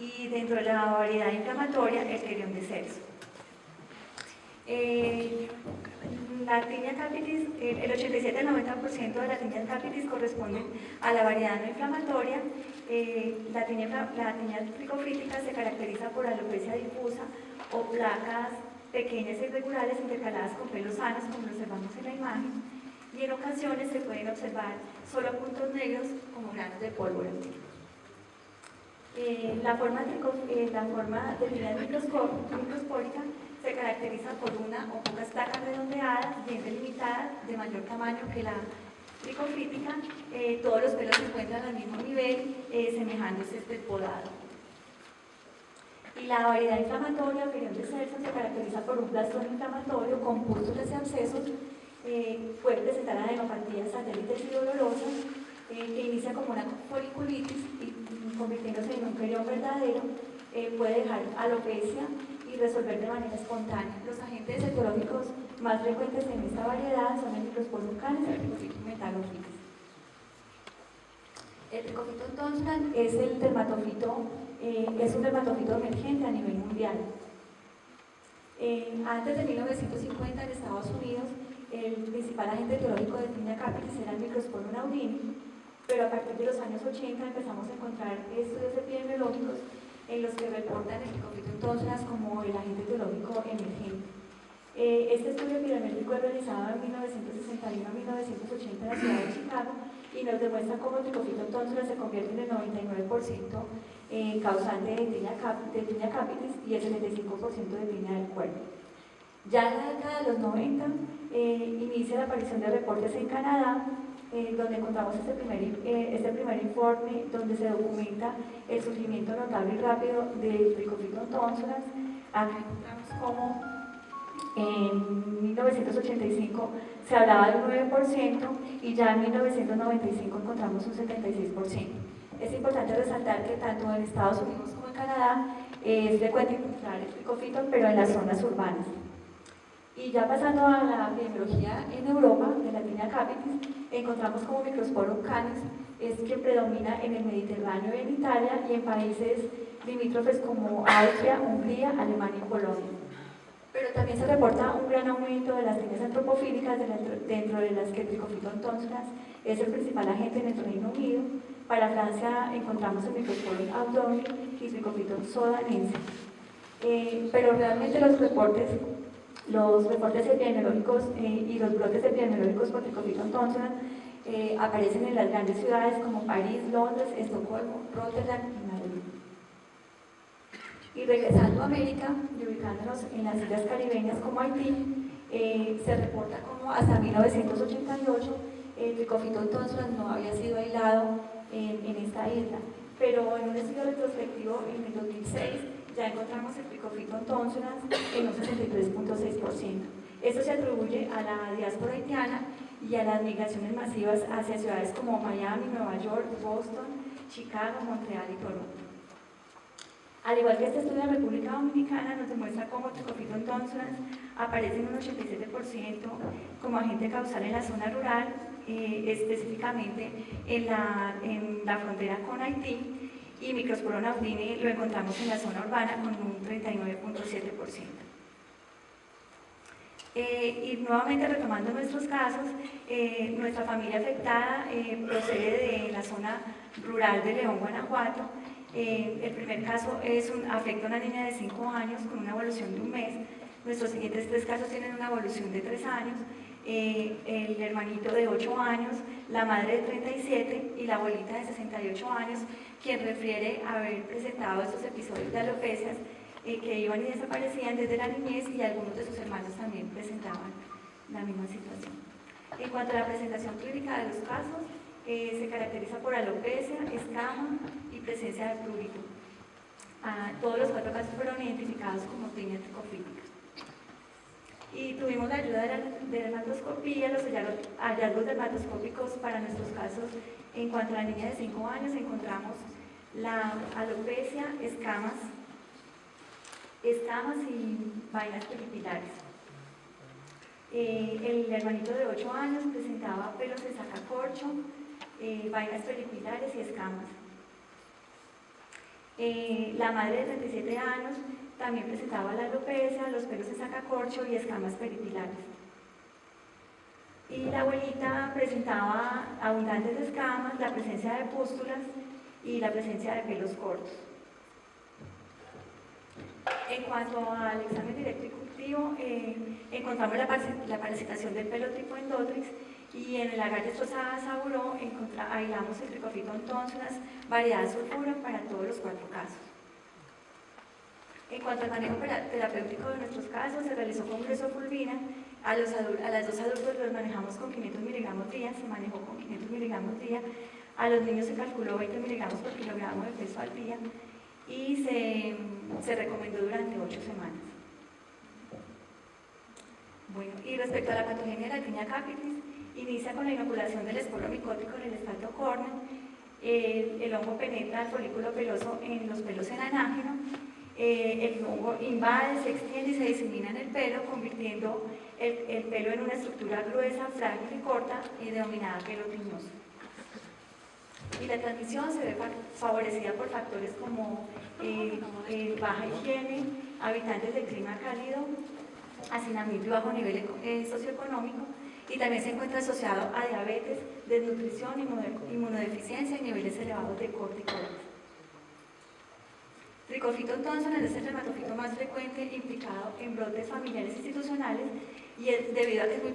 y dentro de la variedad inflamatoria, el Querión de Celso. La tinea capitis, el 87-90% de la tinea capitis corresponden a la variedad no inflamatoria. La tinea tricofítica se caracteriza por alopecia difusa o placas pequeñas e irregulares intercaladas con pelos sanos, como lo observamos en la imagen, y en ocasiones se pueden observar solo puntos negros como granos de pólvora. La forma de tinea microscópica se caracteriza por una o pocas placas redondeadas, bien delimitadas, de mayor tamaño que la tricofítica. Todos los pelos se encuentran al mismo nivel, semejándose este podado. Y la variedad inflamatoria o Querión de Celso se caracteriza por un plastón inflamatorio con pústulas y abscesos. Puede presentar adenopatías satélites y dolorosas, que inicia como una foliculitis y convirtiéndose en un querión verdadero. Puede dejar alopecia y resolver de manera espontánea. Los agentes etiológicos más frecuentes en esta variedad son el Microsporum canis y el Trichophyton megalophilus. El Trichophyton tonsulan es un dermatofito emergente a nivel mundial. Antes de 1950 en Estados Unidos, el principal agente etiológico de tinea capitis era el Microsporum audini, pero a partir de los años 80 empezamos a encontrar estudios epidemiológicos en los que reportan el Trichophyton tonsulas como el agente etiológico emergente. Este estudio epidemiológico es realizado en 1961 a 1980 en la ciudad de Chicago y nos demuestra cómo el Trichophyton tonsulas se convierte en el 99% causante de tinea capitis y el 75% de tinea del cuerpo. Ya en la década de los 90 inicia la aparición de reportes en Canadá, donde encontramos este primer informe donde se documenta el surgimiento notable y rápido del Trichophyton tonsulas. Aquí encontramos cómo en 1985 se hablaba de un 9% y ya en 1995 encontramos un 76%. Es importante resaltar que tanto en Estados Unidos como en Canadá es frecuente encontrar el Trichophyton, pero en las zonas urbanas. Y ya pasando a la epidemiología en Europa, de la tinea capitis, encontramos como Microsporum canis es quien predomina en el Mediterráneo y en Italia y en países limítrofes como Austria, Hungría, Alemania y Polonia. Pero también se reporta un gran aumento de las tineas antropofílicas dentro de las que el Trichophyton tonsulas es el principal agente en el Reino Unido. Para Francia encontramos el Microsporum abdomini y Trichophyton sodanense. Pero realmente los reportes epidemiológicos y los brotes epidemiológicos por Trichophyton tonsulas aparecen en las grandes ciudades como París, Londres, Estocolmo, Rotterdam y Madrid. Y regresando a América y ubicándonos en las islas caribeñas como Haití, se reporta como hasta 1988 el Trichophyton tonsulas no había sido aislado en esta isla, pero en un estudio retrospectivo en el 2006 ya encontramos el Trichophyton tonsulas en un 63.6%. Esto se atribuye a la diáspora haitiana y a las migraciones masivas hacia ciudades como Miami, Nueva York, Boston, Chicago, Montreal y Toronto. Al igual que este estudio de la República Dominicana nos demuestra cómo el Trichophyton tonsulas aparece en un 87% como agente causal en la zona rural, específicamente en la frontera con Haití, y Microsporum audini lo encontramos en la zona urbana con un 39.7%. Y nuevamente retomando nuestros casos, nuestra familia afectada procede de la zona rural de León, Guanajuato. El primer caso afecta a una niña de 5 años con una evolución de 1 mes. Nuestros siguientes 3 casos tienen una evolución de 3 años. El hermanito de 8 años, la madre de 37 y la abuelita de 68 años, quien refiere haber presentado estos episodios de alopecias que iban y desaparecían desde la niñez, y algunos de sus hermanos también presentaban la misma situación. En cuanto a la presentación clínica de los casos, se caracteriza por alopecia, escama y presencia de prurito. Todos los 4 casos fueron identificados como tinea tricofítica. Y tuvimos la ayuda de dermatoscopía. Los hallazgos dermatoscópicos para nuestros casos, en cuanto a la niña de 5 años, encontramos la alopecia, escamas y vainas peripilares. El hermanito de 8 años presentaba pelos de sacacorcho, vainas peripilares y escamas. La madre de 37 años también presentaba la alopecia, los pelos en sacacorcho y escamas peripilares. Y la abuelita presentaba abundantes escamas, la presencia de pústulas y la presencia de pelos cortos. En cuanto al examen directo y cultivo, encontramos la parasitación del pelo tipo Endotrix y en el lagar de Saburó aislamos el Trichophyton tonsuras variedad sulfuro para todos los 4 casos. En cuanto al manejo terapéutico de nuestros casos, se realizó con glesofulvina. A las 2 adultos los manejamos con 500 miligramos día, se manejó con 500 miligramos día. A los niños se calculó 20 miligramos por kilogramo de peso al día y se recomendó durante 8 semanas. Bueno, y respecto a la patogenia de la tinea capitis, inicia con la inoculación del esporo micótico en el estrato córneo. El hongo penetra el folículo peloso en los pelos en anágeno. El hongo invade, se extiende y se disemina en el pelo, convirtiendo el pelo en una estructura gruesa, frágil y corta, denominada pelo tiñoso. Y la transmisión se ve favorecida por factores como baja higiene, habitantes de clima cálido, hacinamiento y bajo nivel socioeconómico, y también se encuentra asociado a diabetes, desnutrición, inmunodeficiencia y niveles elevados de corticoides. Trichophyton tonsuras es el dermatofito más frecuente implicado en brotes familiares institucionales y es debido a que es muy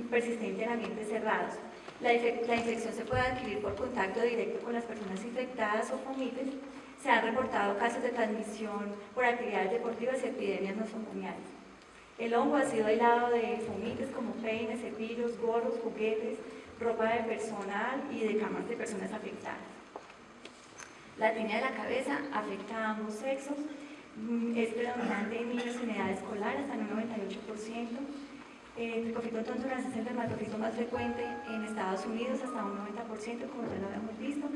persistente en ambientes cerrados. La infección se puede adquirir por contacto directo con las personas infectadas o fomites. Se han reportado casos de transmisión por actividades deportivas y epidemias nosocomiales. El hongo ha sido aislado de fomites como peines, cepillos, gorros, juguetes, ropa de personal y de camas de personas afectadas. La tinea de la cabeza afecta a ambos sexos, es predominante en niños en edad escolar hasta en un 98%. El Trichophyton tonsuras es el dermatofito más frecuente en Estados Unidos hasta un 90%, como ya lo habíamos visto,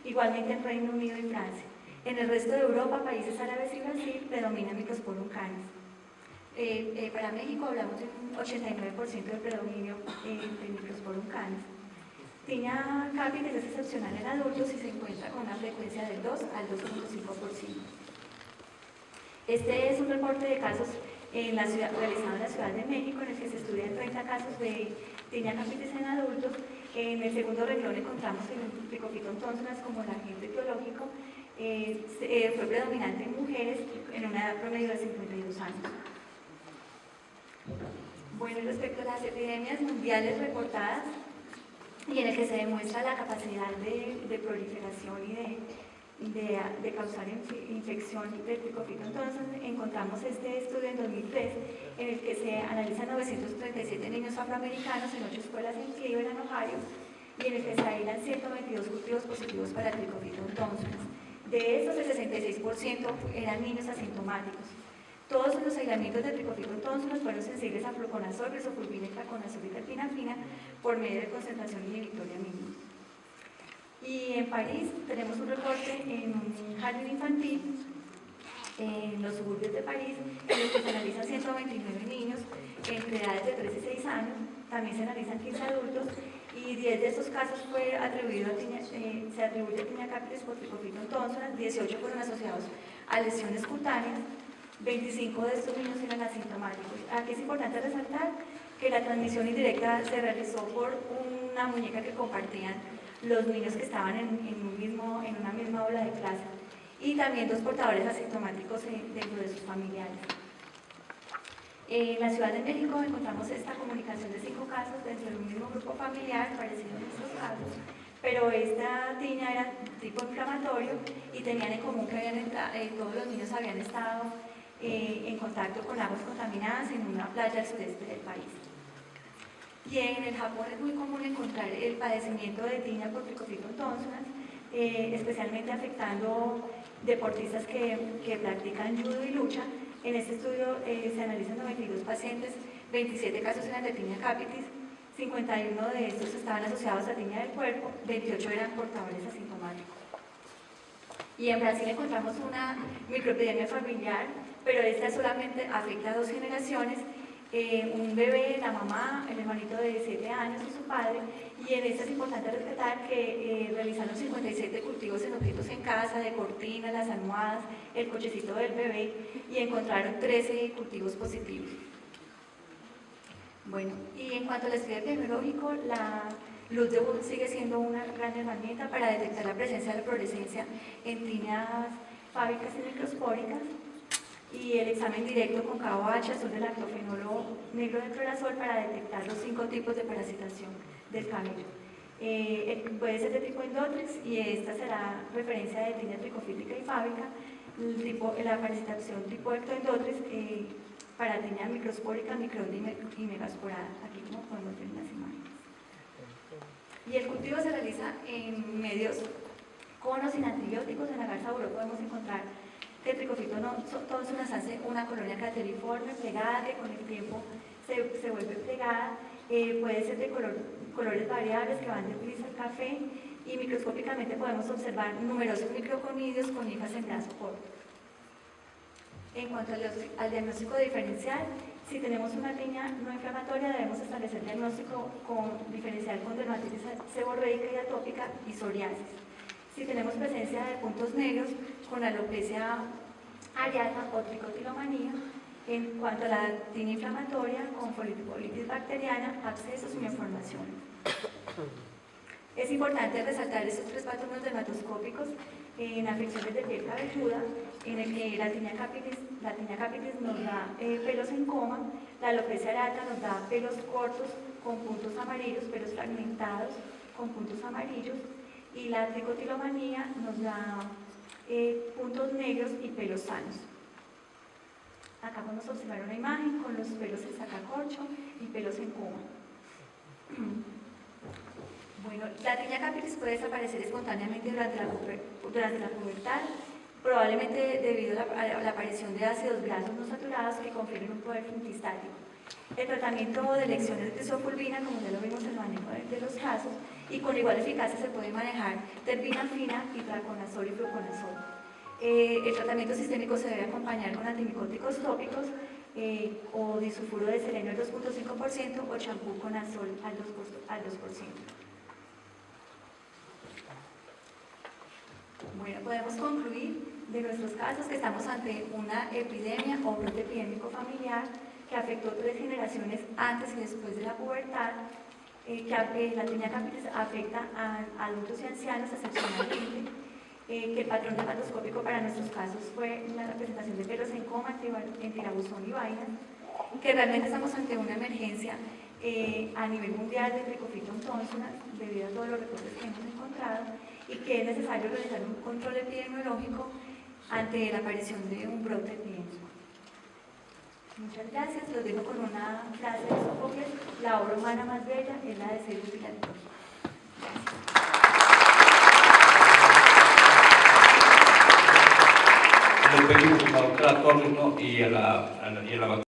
igualmente en Reino Unido y Francia. En el resto de Europa, países árabes y Brasil, predomina Microsporum canis. Para México hablamos de un 89% de predominio de Microsporum canis. Tinea capitis es excepcional en adultos y se encuentra con una frecuencia del 2 al 2.5%. Este es un reporte de casos realizado en la Ciudad de México, en el que se estudian 30 casos de tinea capitis en adultos. En el segundo renglón encontramos el Trichophyton tonsuras como el agente etiológico. Fue predominante en mujeres en una edad promedio de 52 años. Bueno, respecto a las epidemias mundiales reportadas, y en el que se demuestra la capacidad de proliferación y de causar infección de Trichophyton tonsuras, encontramos este estudio en 2003 en el que se analizan 937 niños afroamericanos en 8 escuelas en Cleveland, Ohio, y en el que se aíslan 122 cultivos positivos para Trichophyton tonsuras. De estos, el 66% eran niños asintomáticos. Todos los aislamientos de Trichophyton tonsuras fueron sensibles a fluconazol, glesofulvina, itraconazol y terpinafina por medio de concentración inhibitoria mínima. Y en París tenemos un reporte en un jardín infantil en los suburbios de París, en los que se analizan 129 niños entre edades de 3 y 6 años. También se analizan 15 adultos y 10 de estos casos se atribuye a tinea capitis por Trichophyton tonsuras, 18 fueron asociados a lesiones cutáneas. 25 de estos niños eran asintomáticos. Aquí es importante resaltar que la transmisión indirecta se realizó por una muñeca que compartían los niños que estaban en una misma aula de clase, y también 2 portadores asintomáticos dentro de sus familiares. En la Ciudad de México encontramos esta comunicación de 5 casos dentro del mismo grupo familiar, parecido a nuestros casos, pero esta tinea era tipo inflamatorio y tenían en común que todos los niños habían estado en contacto con aguas contaminadas en una playa al sureste del país. Y en el Japón es muy común encontrar el padecimiento de tinea por Trichophyton tonsuras, especialmente afectando deportistas que practican judo y lucha. En este estudio se analizan 92 pacientes, 27 casos eran de tinea capitis, 51 de estos estaban asociados a tinea del cuerpo, 28 eran portadores asintomáticos. Y en Brasil encontramos una microepidemia familiar, pero esta solamente afecta a 2 generaciones un bebé, la mamá, el hermanito de 7 años y su padre, y en esta es importante rescatar que realizaron 57 cultivos en objetos en casa, de cortinas, las almohadas, el cochecito del bebé, y encontraron 13 cultivos positivos. Bueno, y en cuanto al estudio epidemiológico, la luz de Wood sigue siendo una gran herramienta para detectar la presencia de la fluorescencia en tinas fábricas y microspóricas, y el examen directo con KOH, azul del lactofenolo, negro del clorazol para detectar los 5 tipos de parasitación del cabello. Puede ser de tipo endotrix, y esta será referencia de tinia tricofílica y fábrica, la parasitación tipo ectoendotrix, para tinia microspórica, microide y megasporada, aquí como podemos ver en las imágenes. Y el cultivo se realiza en medios con o sin antibióticos. En la garza buró podemos encontrar que el tricofito tonsunas hace una colonia crateriforme, plegada, que con el tiempo se vuelve plegada, puede ser de colores variables que van del gris al café, y microscópicamente podemos observar numerosos microconidios con hifas en brazo corto. En cuanto al diagnóstico diferencial, si tenemos una tiña no inflamatoria, debemos establecer diagnóstico diferencial con dermatitis seborreica y atópica y psoriasis. Si tenemos presencia de puntos negros con alopecia areata o tricotilomanía, en cuanto a la tiña inflamatoria con folitis bacteriana, abscesos y malformaciones. Es importante resaltar estos 3 patrones dermatoscópicos en afecciones de piel cabelluda, en el que la tiña capitis nos da pelos en coma, la alopecia areata nos da pelos cortos con puntos amarillos, pelos fragmentados con puntos amarillos, y la tricotilomanía nos da puntos negros y pelos sanos. Acá podemos observar una imagen con los pelos en sacacorcho y pelos en coma. Bueno, la tiña capitis puede desaparecer espontáneamente durante la pubertad, probablemente debido a la aparición de ácidos grasos no saturados que confieren un poder antihistático. El tratamiento de elecciones de isofulvina, como ya lo vimos en el manejo de los casos, y con igual eficacia se puede manejar terbinafina, itraconazol y fluconazol. El tratamiento sistémico se debe acompañar con antimicóticos tópicos o disulfuro de selenio al 2.5% o champú con azol al 2%. Bueno, podemos concluir de nuestros casos que estamos ante una epidemia o brote epidémico familiar que afectó 3 generaciones antes y después de la pubertad, que la tiña capitis afecta a adultos y ancianos excepcionalmente, que el patrón dermatoscópico para nuestros casos fue la representación de pelos en coma, en tirabuzón y vainas, que realmente estamos ante una emergencia a nivel mundial de Trichofiton tonsunas debido a todos los reportes que hemos encontrado, y que es necesario realizar un control epidemiológico ante la aparición de un brote epidémico. Muchas gracias. Los dejo con una frase de Sófocles: la obra humana más bella es la de ser útil a todos. Le pedimos al doctor Torres, ¿no? y a la